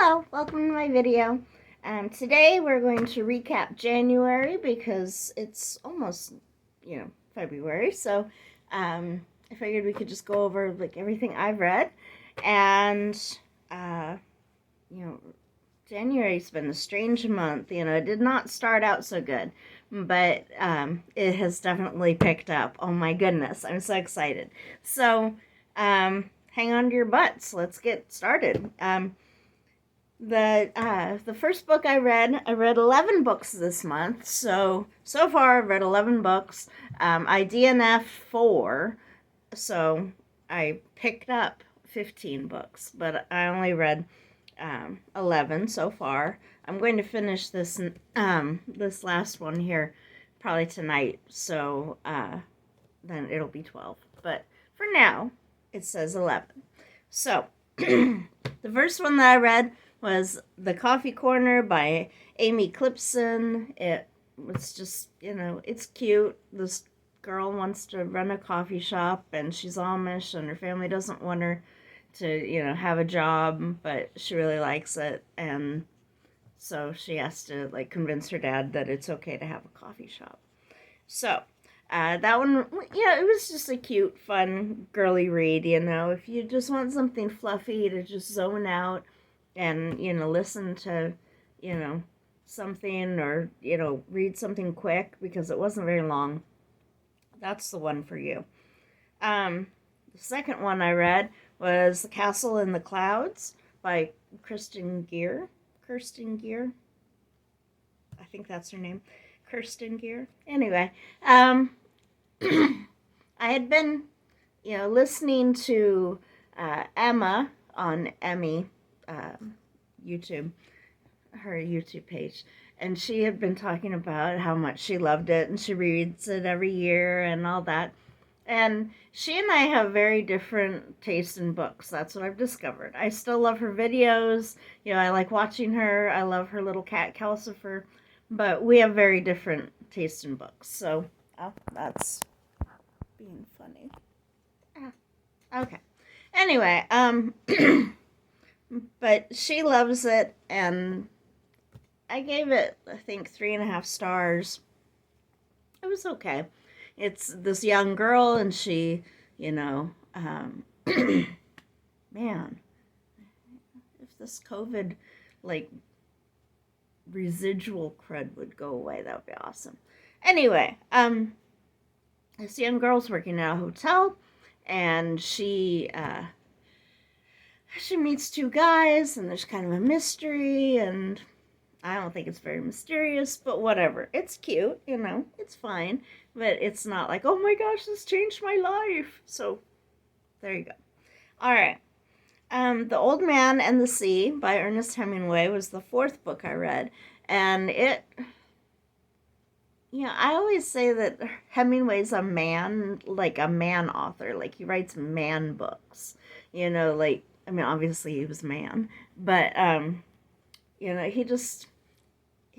Hello, welcome to my video. Today we're going to recap January because it's almost, February. So I figured we could just go over like everything I've read. And, January's been a strange month. It did not start out so good, but it has definitely picked up. Oh my goodness, I'm so excited. So hang on to your butts. Let's get started. The first book I read 11 books this month. So far I've read 11 books. I DNF 4, so I picked up 15 books, but I only read 11 so far. I'm going to finish this this last one here probably tonight, so then it'll be 12. But for now, it says 11. So the first one that I read was The Coffee Corner by Amy Clipston. It was just, it's cute. This girl wants to run a coffee shop, and she's Amish, and her family doesn't want her to, have a job, but she really likes it, and so she has to, convince her dad that it's okay to have a coffee shop. So, that one, it was just a cute, fun, girly read, if you just want something fluffy to just zone out and, listen to, something, or, read something quick, because it wasn't very long. That's the one for you. The second one I read was The Castle in the Clouds by Gier. I think that's her name. Gier. Anyway, I had been, listening to Emma on Emmy YouTube, her YouTube page, and she had been talking about how much she loved it, and she reads it every year and all that. And she and I have very different tastes in books. That's what I've discovered. I still love her videos. I like watching her. I love her little cat, Calcifer. But we have very different tastes in books. So, that's being funny. Okay. Anyway, but she loves it, and I gave it, I think, 3.5 stars. It was okay. It's this young girl, and she, man, if this COVID, residual crud would go away, that would be awesome. Anyway, this young girl's working at a hotel, and she meets 2 guys, and there's kind of a mystery, and I don't think it's very mysterious, but whatever. It's cute, it's fine, but it's not like, oh my gosh, this changed my life. So, there you go. All right. The Old Man and the Sea by Ernest Hemingway was the 4th book I read, and I always say that Hemingway's a man author, he writes man books, obviously he was a man, but, he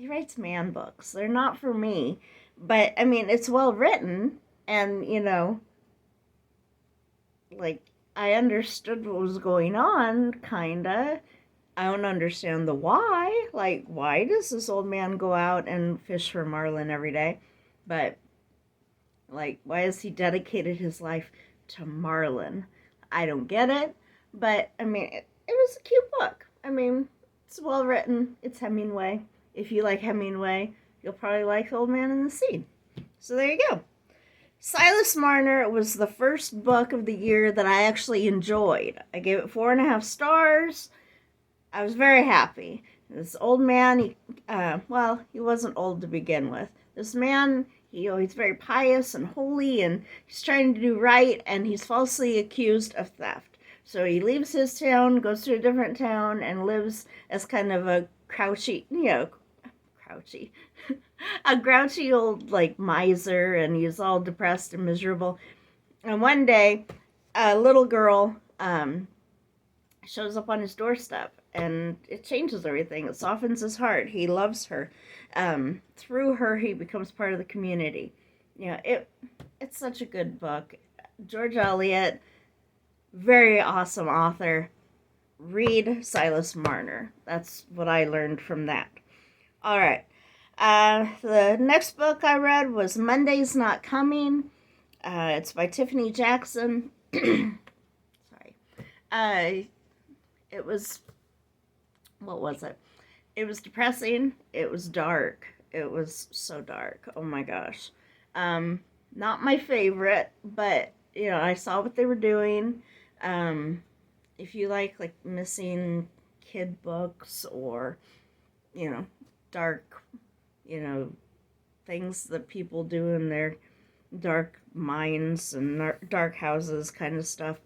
writes man books. They're not for me, but, it's well written, and, I understood what was going on, kinda. I don't understand the why. Why does this old man go out and fish for marlin every day? But, why has he dedicated his life to marlin? I don't get it, but, it was a cute book. It's well written. It's Hemingway. If you like Hemingway, you'll probably like The Old Man and the Sea. So there you go. Silas Marner was the first book of the year that I actually enjoyed. I gave it 4.5 stars. I was very happy. This old man, he wasn't old to begin with. This man, he's very pious and holy, and he's trying to do right, and he's falsely accused of theft. So he leaves his town, goes to a different town, and lives as kind of a grouchy old, miser, and he's all depressed and miserable. And one day, a little girl shows up on his doorstep, and it changes everything. It softens his heart. He loves her. Through her, he becomes part of the community. It's such a good book. George Eliot, very awesome author. read Silas Marner. That's what I learned from that. All right. The next book I read was Monday's Not Coming. It's by Tiffany Jackson. Sorry. It was, what was it? It was depressing. It was dark. It was so dark. Oh my gosh. Not my favorite, but I saw what they were doing. If you like missing kid books or dark, things that people do in their dark minds and dark houses kind of stuff,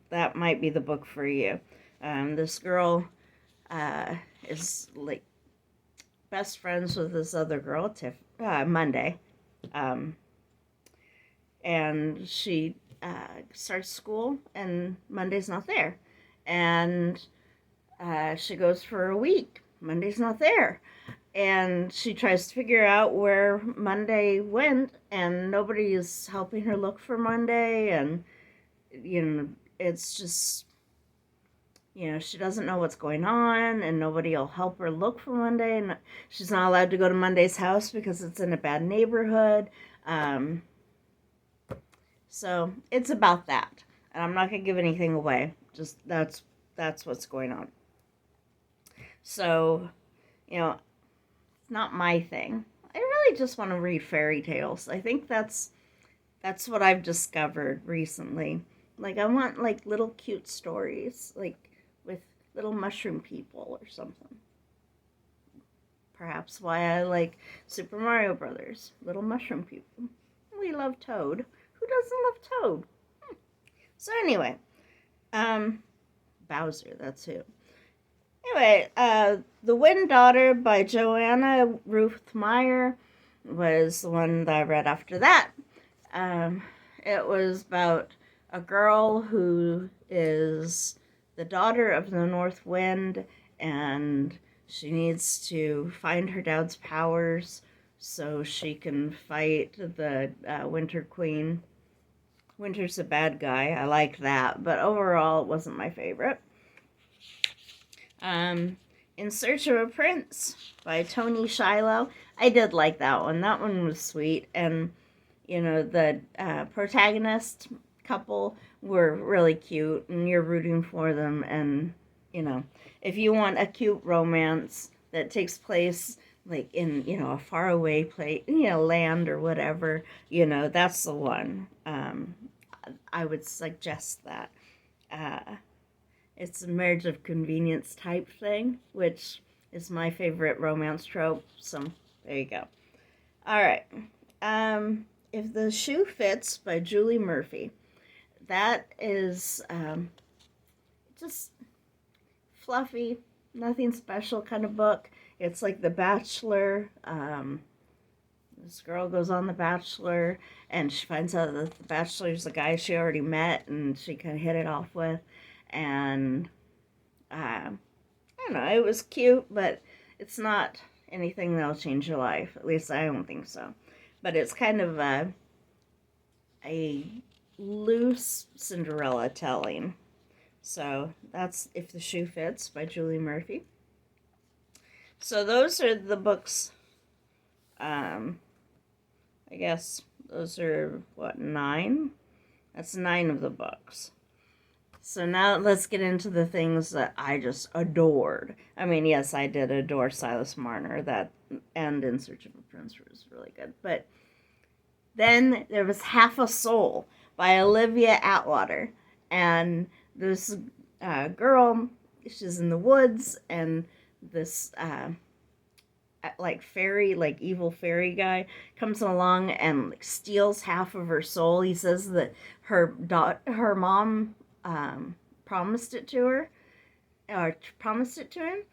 that might be the book for you. This girl is like best friends with this other girl, Monday. And she starts school, and Monday's not there. And she goes for a week. Monday's not there. And she tries to figure out where Monday went, and nobody is helping her look for Monday. And, it's just, she doesn't know what's going on, and nobody will help her look for Monday. And she's not allowed to go to Monday's house because it's in a bad neighborhood. So it's about that. And I'm not going to give anything away. Just that's what's going on. So, it's not my thing. I really just want to read fairy tales. I think that's what I've discovered recently. Like, I want, little cute stories, with little mushroom people or something. Perhaps why I like Super Mario Brothers. Little mushroom people. We love Toad. Who doesn't love Toad? So anyway, Bowser, that's who. Anyway, The Wind Daughter by Joanna Ruth Meyer was the one that I read after that. It was about a girl who is the daughter of the North Wind, and she needs to find her dad's powers so she can fight the Winter Queen. Winter's a bad guy. I like that, but overall it wasn't my favorite. In Search of a Prince by Toni Shiloh. I did like that one. That one was sweet, and the protagonist couple were really cute, and you're rooting for them. And if you want a cute romance that takes place in a faraway place, land or whatever, that's the one. I would suggest that. It's a marriage of convenience type thing, which is my favorite romance trope. So there you go. All right. If the Shoe Fits by Julie Murphy. That is just fluffy, nothing special kind of book. It's like The Bachelor. This girl goes on The Bachelor, and she finds out that The Bachelor's the guy she already met, and she kind of hit it off with. And I don't know, it was cute, but it's not anything that'll change your life. At least I don't think so. But it's kind of a loose Cinderella telling. So that's If the Shoe Fits by Julie Murphy. So those are the books. I guess those are, 9? That's 9 of the books. So now let's get into the things that I just adored. I mean, yes, I did adore Silas Marner. That and In Search of a Prince was really good. But then there was Half a Soul by Olivia Atwater. And this girl, she's in the woods, and this fairy, evil fairy guy comes along and steals half of her soul. He says that her mom promised it to her, or promised it to him,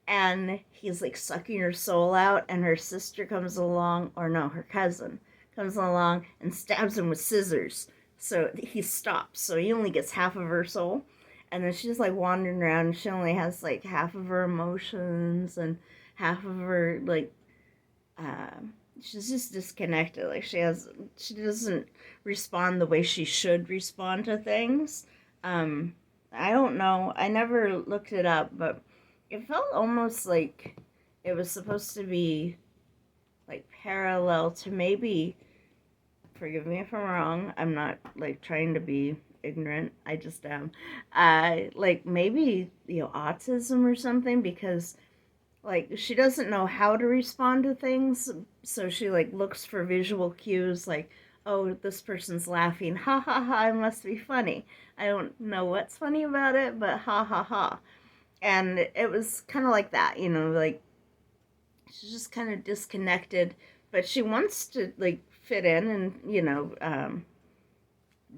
and he's sucking her soul out, and her sister comes along, or no, her cousin comes along and stabs him with scissors. So he stops. So he only gets half of her soul, and then she's wandering around, and she only has half of her emotions and half of her she's just disconnected. She doesn't respond the way she should respond to things. I don't know. I never looked it up, but it felt almost like it was supposed to be like parallel to maybe, forgive me if I'm wrong. I'm not like trying to be ignorant. I just am. Like maybe, autism or something, because like she doesn't know how to respond to things, so she like looks for visual cues like, oh, this person's laughing, ha ha ha, it must be funny. I don't know what's funny about it, but ha ha ha. And it was kind of like that, like she's just kind of disconnected, but she wants to like fit in and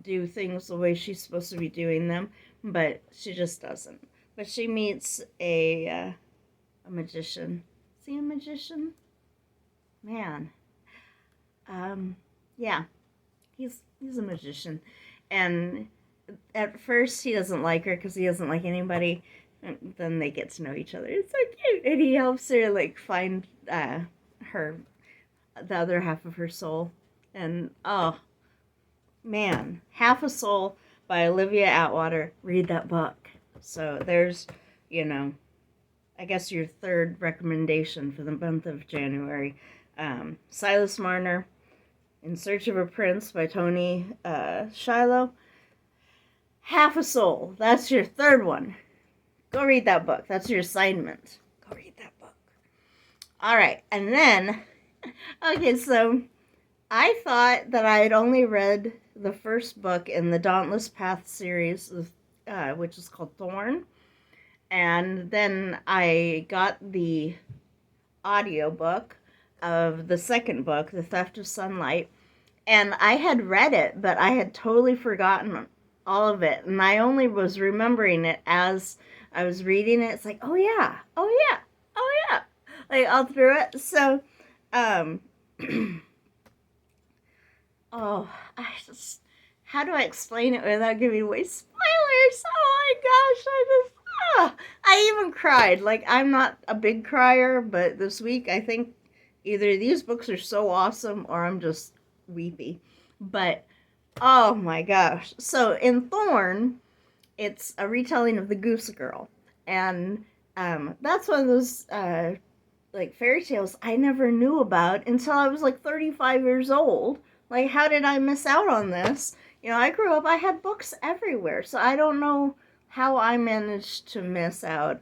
do things the way she's supposed to be doing them, but she just doesn't. But she meets a magician. Is he a magician? Man. Um, yeah, he's a magician, and at first he doesn't like her because he doesn't like anybody. And then they get to know each other. It's so cute, and he helps her like find her the other half of her soul. And oh man, Half a Soul by Olivia Atwater. Read that book. So there's, you know, I guess your third recommendation for the month of January. Silas Marner, In Search of a Prince by Toni, Shiloh. Half a Soul. That's your third one. Go read that book. That's your assignment. Go read that book. All right. And then, okay, so I thought that I had only read the first book in the Dauntless Path series, which is called Thorn. And then I got the audiobook of the second book, The Theft of Sunlight. And I had read it, but I had totally forgotten all of it. And I only was remembering it as I was reading it. It's like, oh yeah, oh yeah, oh yeah. Like all through it. So, um, oh, how do I explain it without giving away spoilers? Oh my gosh, I even cried. Like, I'm not a big crier, but this week I think either these books are so awesome or I'm just weepy. But, oh my gosh. So, in Thorn, it's a retelling of the Goose Girl. And that's one of those like fairy tales I never knew about until I was like 35 years old. Like, how did I miss out on this? I grew up, I had books everywhere, so I don't know how I managed to miss out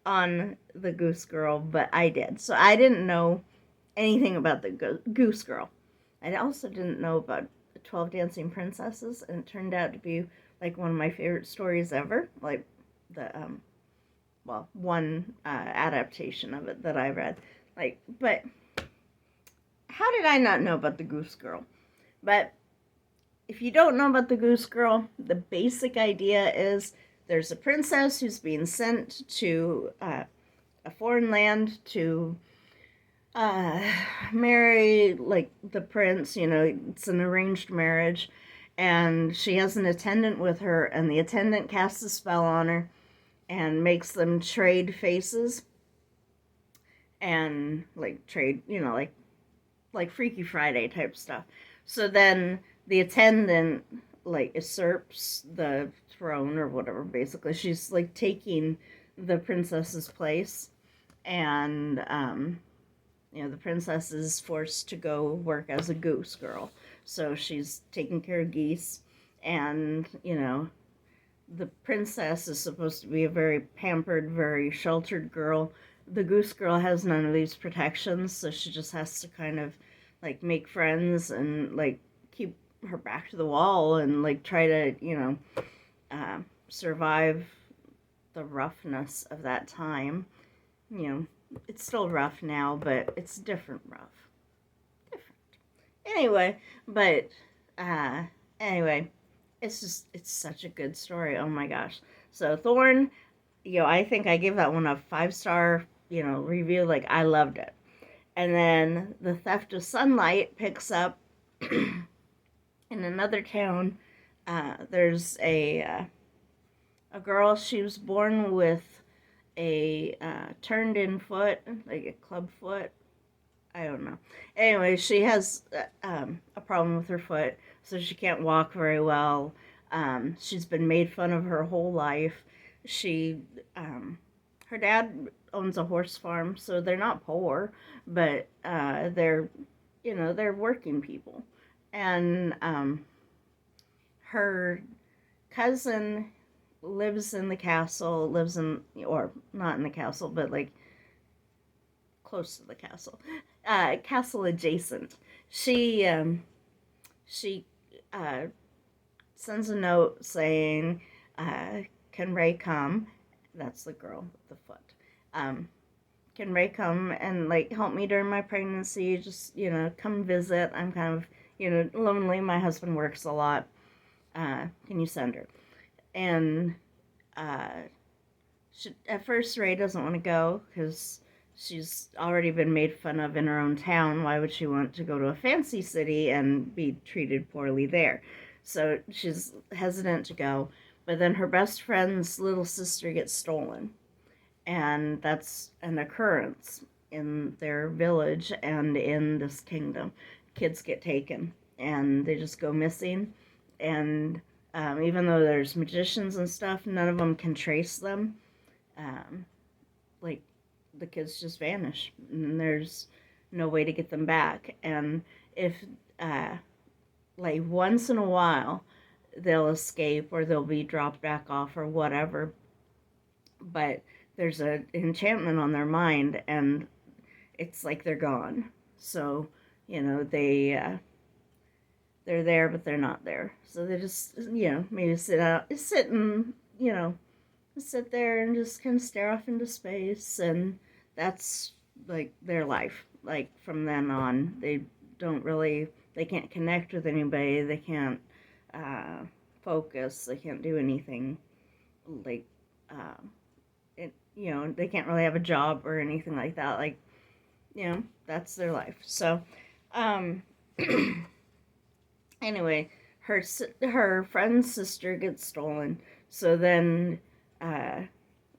on the Goose Girl, but I did. So I didn't know anything about the Goose Girl. I also didn't know about the 12 Dancing Princesses, and it turned out to be like one of my favorite stories ever. Like the one adaptation of it that I read. Like, but how did I not know about the Goose Girl? But if you don't know about the Goose Girl, the basic idea is there's a princess who's being sent to a foreign land to marry like the prince. It's an arranged marriage, and she has an attendant with her, and the attendant casts a spell on her and makes them trade faces and like trade, like Freaky Friday type stuff. So then the attendant like usurps the throne or whatever. Basically, she's like taking the princess's place, and the princess is forced to go work as a goose girl. So she's taking care of geese, and the princess is supposed to be a very pampered, very sheltered girl. The goose girl has none of these protections, so she just has to kind of like make friends and like keep her back to the wall and like try to survive the roughness of that time. It's still rough now, but it's different rough. Anyway, but anyway, it's such a good story. Oh my gosh. So Thorn, I think I gave that one a 5-star, review. Like, I loved it. And then The Theft of Sunlight picks up in another town. There's a girl. She was born with a turned-in foot, like a club foot. I don't know. Anyway, she has a problem with her foot, so she can't walk very well. She's been made fun of her whole life. Her dad owns a horse farm, so they're not poor, but they're working people. And her cousin lives in the castle, or not in the castle, but like close to the castle, castle adjacent. She sends a note saying, "Can Ray come?" That's the girl with the foot. Can Ray come and like help me during my pregnancy? Just come visit. I'm kind of lonely. My husband works a lot. Can you send her? And at first Ray doesn't want to go because she's already been made fun of in her own town. Why would she want to go to a fancy city and be treated poorly there? So she's hesitant to go. But then her best friend's little sister gets stolen. And that's an occurrence in their village and in this kingdom. Kids get taken and they just go missing. And even though there's magicians and stuff, none of them can trace them. Like, the kids just vanish, and there's no way to get them back. And if, like, once in a while, they'll escape or they'll be dropped back off or whatever, but there's an enchantment on their mind, and it's like they're gone. So, they're there, but they're not there. So they just, maybe sit there and just kind of stare off into space, and that's like their life. Like, from then on, they can't connect with anybody, they can't focus, they can't do anything, like, they can't really have a job or anything like that. Like, that's their life. So, anyway, her friend's sister gets stolen. So then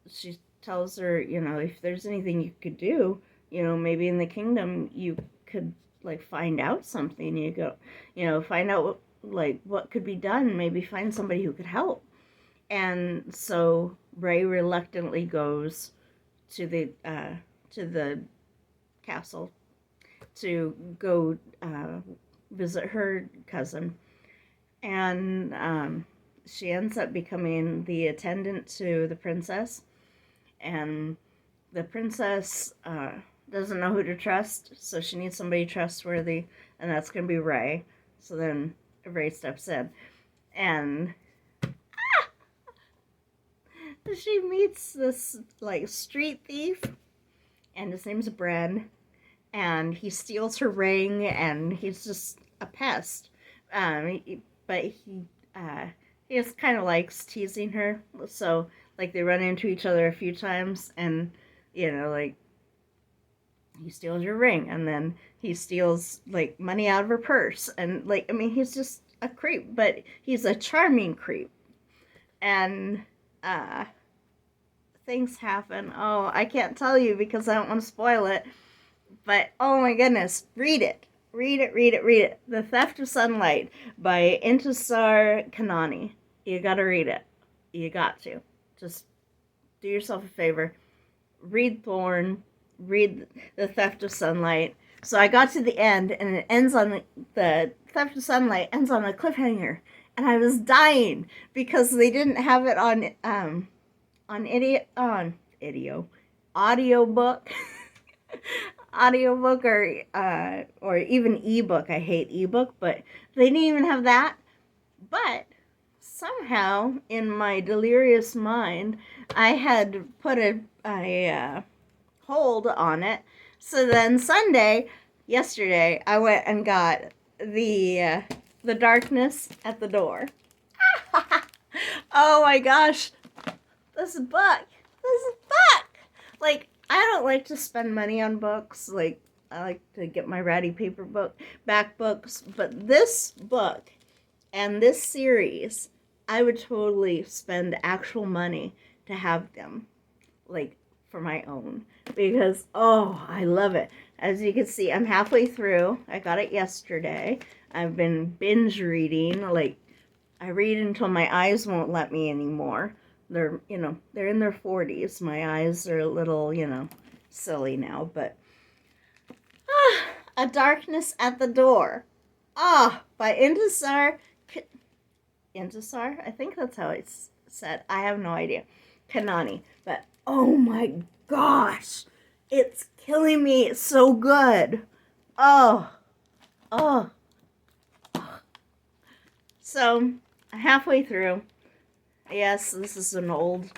she tells her, if there's anything you could do, maybe in the kingdom you could like find out something. You go, find out what could be done. Maybe find somebody who could help. And so Ray reluctantly goes to the castle to go visit her cousin, and she ends up becoming the attendant to the princess, and the princess doesn't know who to trust, so she needs somebody trustworthy, and that's going to be Ray. So then Ray steps in, and she meets this like street thief, and his name's Bren, and he steals her ring, and he's just a pest. But he just kind of likes teasing her. So like they run into each other a few times, and like he steals your ring, and then he steals like money out of her purse, and like he's just a creep, but he's a charming creep, and things happen. Oh, I can't tell you because I don't want to spoil it. But, oh my goodness, read it. Read it. The Theft of Sunlight by Intisar Khanani. You gotta read it. You got to. Just do yourself a favor. Read Thorn. Read The Theft of Sunlight. So I got to the end, and it ends on the Theft of Sunlight ends on a cliffhanger. And I was dying because they didn't have it on audiobook. Audiobook or even ebook. I hate ebook, but they didn't even have that. But somehow in my delirious mind, I had put a hold on it. So then yesterday, I went and got the Darkness at the Door. Oh my gosh, this book. Like, I don't like to spend money on books. Like, I like to get my ratty back books. But this book and this series, I would totally spend actual money to have them, like, for my own. Because, oh, I love it. As you can see, I'm halfway through. I got it yesterday. I've been binge reading, like, I read until my eyes won't let me anymore. They're, they're in their 40s. My eyes are a little, silly now, but A Darkness at the Door. By Intisar. Intisar? I think that's how it's said. I have no idea. Khanani. But, oh my gosh. It's killing me. It's so good. Oh. Oh. So, halfway through. Yes, this is an old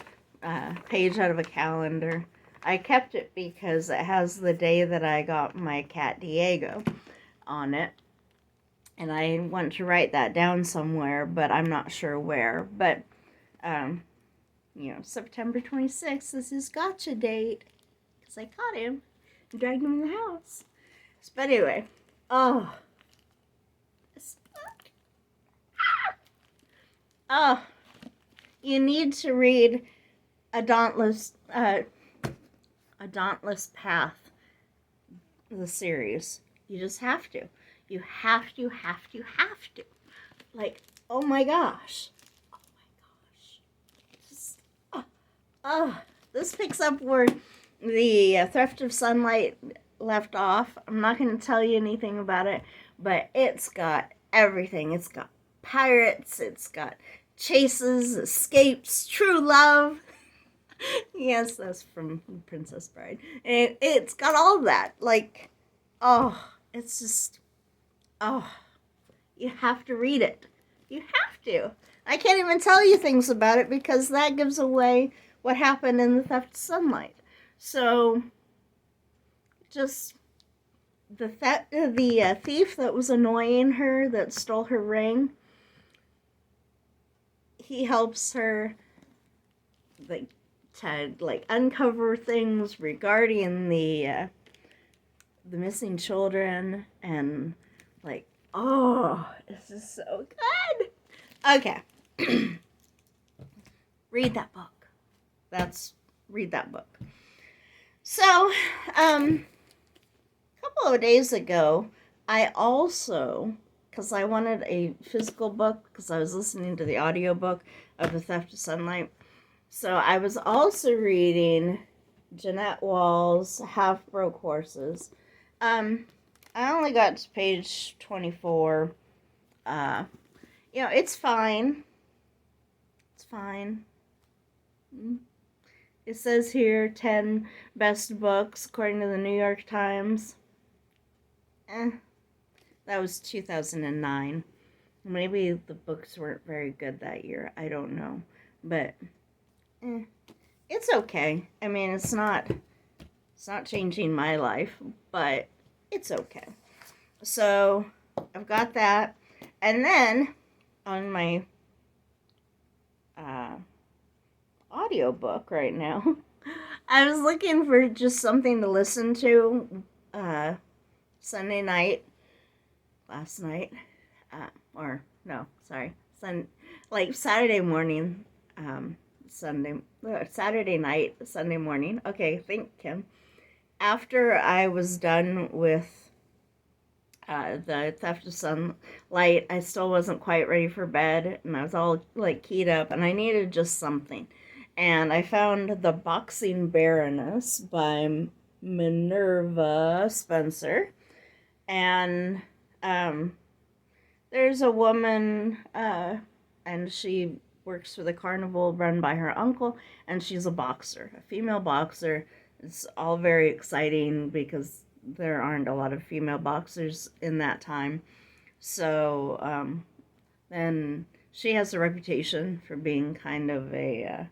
page out of a calendar. I kept it because it has the day that I got my cat Diego on it. And I want to write that down somewhere, but I'm not sure where. But, September 26th is his gotcha date. Because I caught him and dragged him in the house. But anyway, you need to read a Dauntless Path, the series. You just have to. You have to. Like, oh my gosh. This picks up where the Theft of Sunlight left off. I'm not going to tell you anything about it, but it's got everything. It's got pirates, it's got chases, escapes, true love. Yes, that's from Princess Bride. And it's got all that. Like, it's just, you have to read it. You have to. I can't even tell you things about it because that gives away what happened in the Theft of Sunlight. So, just the thief that was annoying her, that stole her ring, he helps her to uncover things regarding the missing children, and this is so good. Okay. Read that book. Read that book. So, a couple of days ago, I also, because I wanted a physical book, because I was listening to the audiobook of The Theft of Sunlight, so I was also reading Jeanette Wall's Half Broke Horses. I only got to page 24. It's fine. It's fine. It says here 10 best books according to the New York Times. That was 2009. Maybe the books weren't very good that year. I don't know. But it's okay. I mean, it's not changing my life, but it's okay. So, I've got that. And then on my audiobook right now, I was looking for just something to listen to Sunday night, last night, Saturday morning, Saturday night, Sunday morning. Okay, thank Kim. After I was done with the Theft of Sunlight, I still wasn't quite ready for bed, and I was all keyed up, and I needed just something. And I found The Boxing Baroness by Minerva Spencer. And there's a woman, and she works for the carnival run by her uncle, and she's a boxer, a female boxer. It's all very exciting because there aren't a lot of female boxers in that time. So then she has a reputation for being kind of an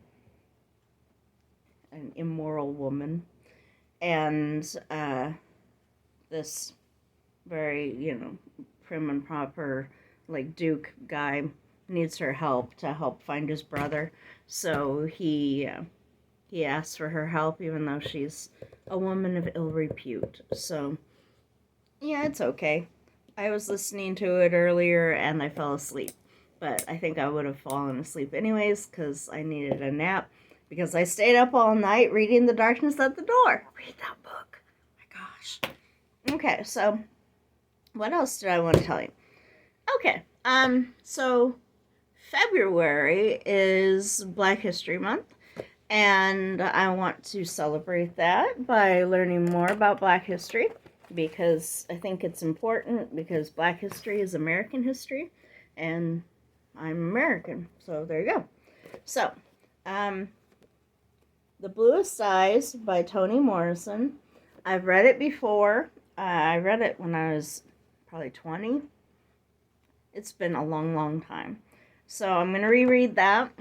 immoral woman. And this very, prim and proper, Duke guy needs her help to help find his brother. So he asks for her help, even though she's a woman of ill repute. So, yeah, it's okay. I was listening to it earlier and I fell asleep. But I think I would have fallen asleep anyways because I needed a nap. Because I stayed up all night reading The Darkness at the Door. Read that book. Oh my gosh. Okay, so what else did I want to tell you? Okay, so February is Black History Month, and I want to celebrate that by learning more about Black history because I think it's important because Black history is American history, and I'm American, so there you go. So, The Bluest Eyes by Toni Morrison. I've read it before. I read it when I was probably 20. It's been a long, long time. So I'm going to reread that.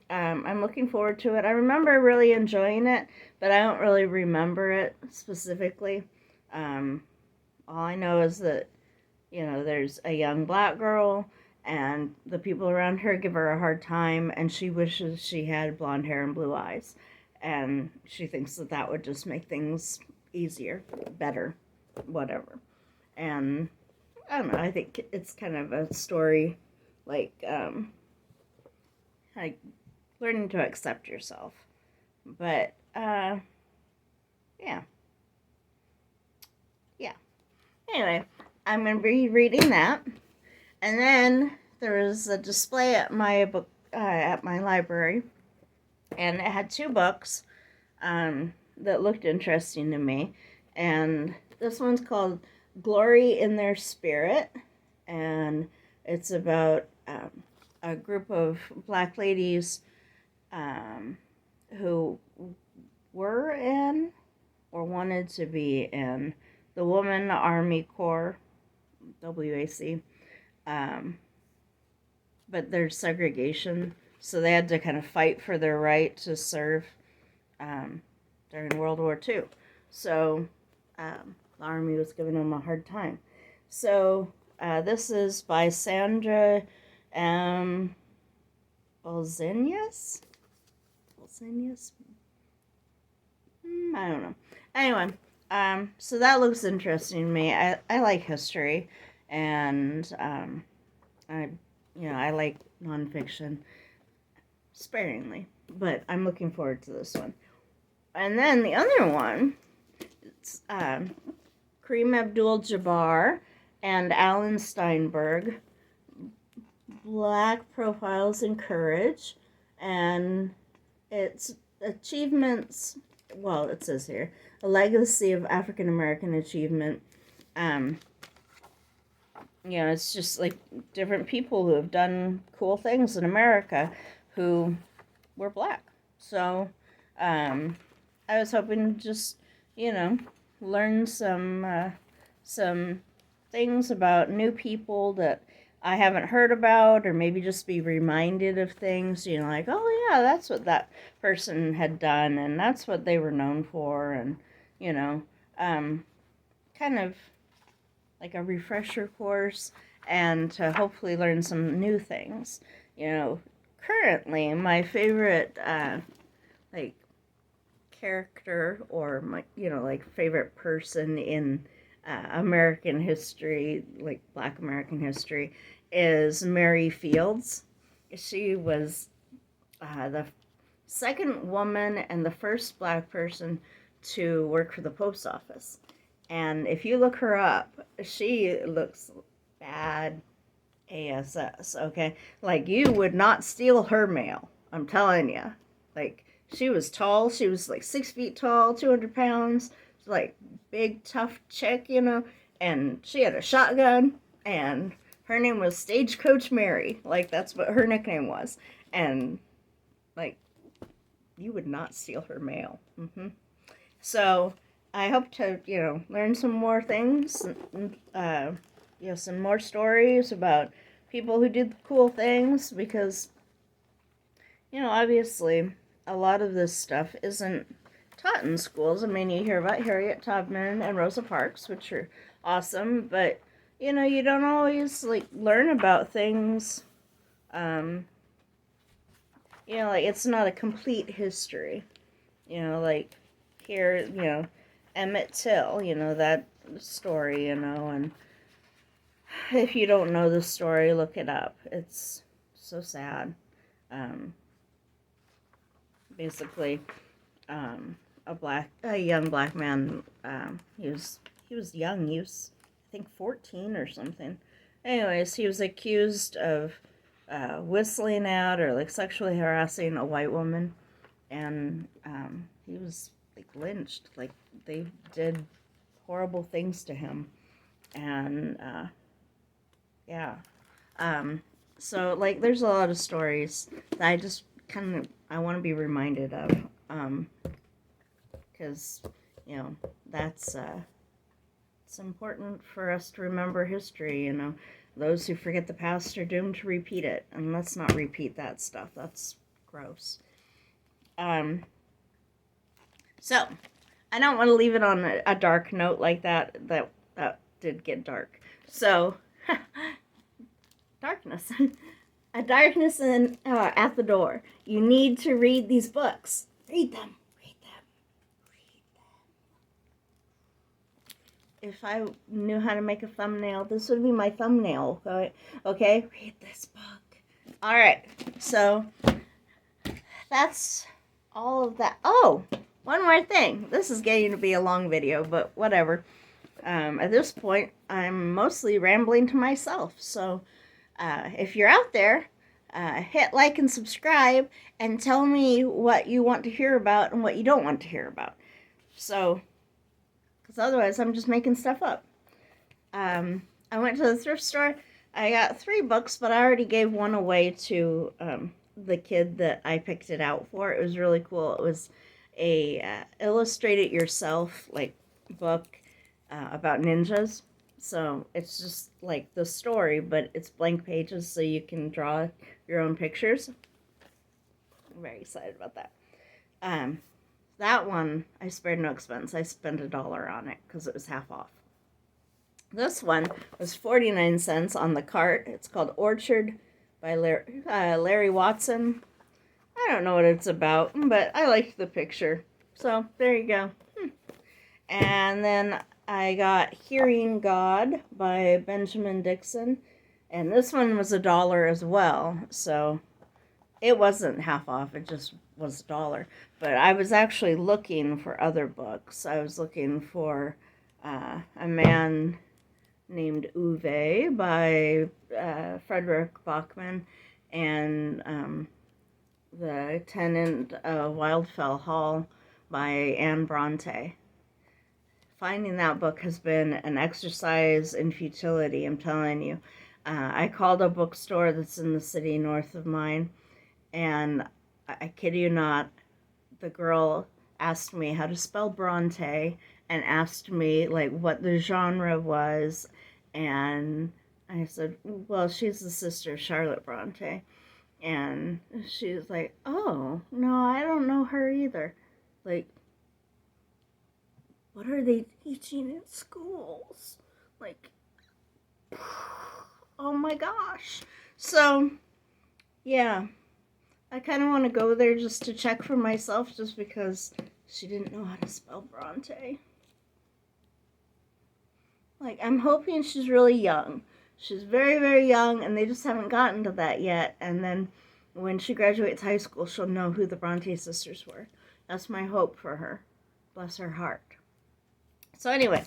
I'm looking forward to it. I remember really enjoying it, but I don't really remember it specifically. All I know is that, there's a young black girl, and the people around her give her a hard time, and she wishes she had blonde hair and blue eyes. And she thinks that that would just make things easier, better, whatever. And I don't know, I think it's kind of a story like learning to accept yourself. But yeah. Anyway, I'm going to be reading that. And then there was a display at my book at my library, and it had two books that looked interesting to me. And this one's called Glory in Their Spirit, and it's about a group of black ladies who were in or wanted to be in the Woman Army Corps, WAC, but there's segregation, so they had to kind of fight for their right to serve during World War II. So the Army was giving them a hard time. So this is by Sandra Bolzenius? Bolzenius? I don't know. Anyway, so that looks interesting to me. I like history, and I like nonfiction sparingly, but I'm looking forward to this one. And then the other one, it's Kareem Abdul-Jabbar and Alan Steinberg, Black Profiles in Courage, and it's achievements, well, it says here, a legacy of African American achievement. It's just like different people who have done cool things in America who were black. So, I was hoping to just, learn some things about new people that I haven't heard about, or maybe just be reminded of things, like, oh yeah, that's what that person had done, and that's what they were known for, and, kind of like a refresher course, and to hopefully learn some new things. Currently, my favorite, character, or my, favorite person in American history, like Black American history, is Mary Fields. She was the second woman and the first black person to work for the post office. And if you look her up, she looks bad ASS, okay? Like, you would not steal her mail. I'm telling you. Like, she was tall. She was like 6 feet tall, 200 pounds. Like, big, tough chick, And she had a shotgun, and her name was Stagecoach Mary. Like, that's what her nickname was. And, like, you would not steal her mail. So I hope to, learn some more things, some more stories about people who did cool things, because, obviously a lot of this stuff isn't taught in schools. I mean, you hear about Harriet Tubman and Rosa Parks, which are awesome, but, you don't always, learn about things, it's not a complete history, like here, Emmett Till, that story, and if you don't know the story, look it up. It's so sad. Basically, a young black man, he was young, he was, I think, 14 or something. Anyways, he was accused of whistling at or like sexually harassing a white woman, and he was like lynched. Like they did horrible things to him, and yeah. So like there's a lot of stories that I just I want to be reminded of, because that's it's important for us to remember history. Those who forget the past are doomed to repeat it, and let's not repeat that stuff. That's gross. So I don't want to leave it on a dark note like that. That did get dark. So darkness. A darkness at the door. You need to read these books. Read them. Read them. Read them. If I knew how to make a thumbnail, this would be my thumbnail. Okay? Read this book. Alright. So, that's all of that. Oh! One more thing. This is getting to be a long video, but whatever. At this point, I'm mostly rambling to myself. So, if you're out there, hit like and subscribe and tell me what you want to hear about and what you don't want to hear about. So, because otherwise I'm just making stuff up. I went to the thrift store. I got 3 books, but I already gave one away to the kid that I picked it out for. It was really cool. It was a illustrate it yourself book about ninjas. So it's just like the story, but it's blank pages so you can draw your own pictures. I'm very excited about that. That one, I spared no expense. I spent $1 on it because it was half off. This one was 49 cents on the cart. It's called Orchard by Larry Watson. I don't know what it's about, but I liked the picture. So there you go. And then I got Hearing God by Benjamin Dixon. And this one was $1 as well. So it wasn't half off. It just was $1. But I was actually looking for other books. I was looking for A Man Named Uwe by Frederick Bachman, and The Tenant of Wildfell Hall by Anne Bronte. Finding that book has been an exercise in futility, I'm telling you. I called a bookstore that's in the city north of mine, and I kid you not, the girl asked me how to spell Bronte and asked me what the genre was, and I said, well, she's the sister of Charlotte Bronte. And she was like, oh, no, I don't know her either. What are they teaching in schools? Oh my gosh. So, yeah. I kind of want to go there just to check for myself, just because she didn't know how to spell Bronte. I'm hoping she's really young. She's very, very young, and they just haven't gotten to that yet. And then when she graduates high school, she'll know who the Bronte sisters were. That's my hope for her. Bless her heart. So anyway,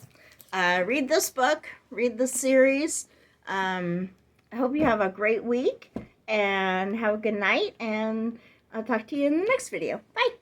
read this book. Read this series. I hope you have a great week, and have a good night, and I'll talk to you in the next video. Bye!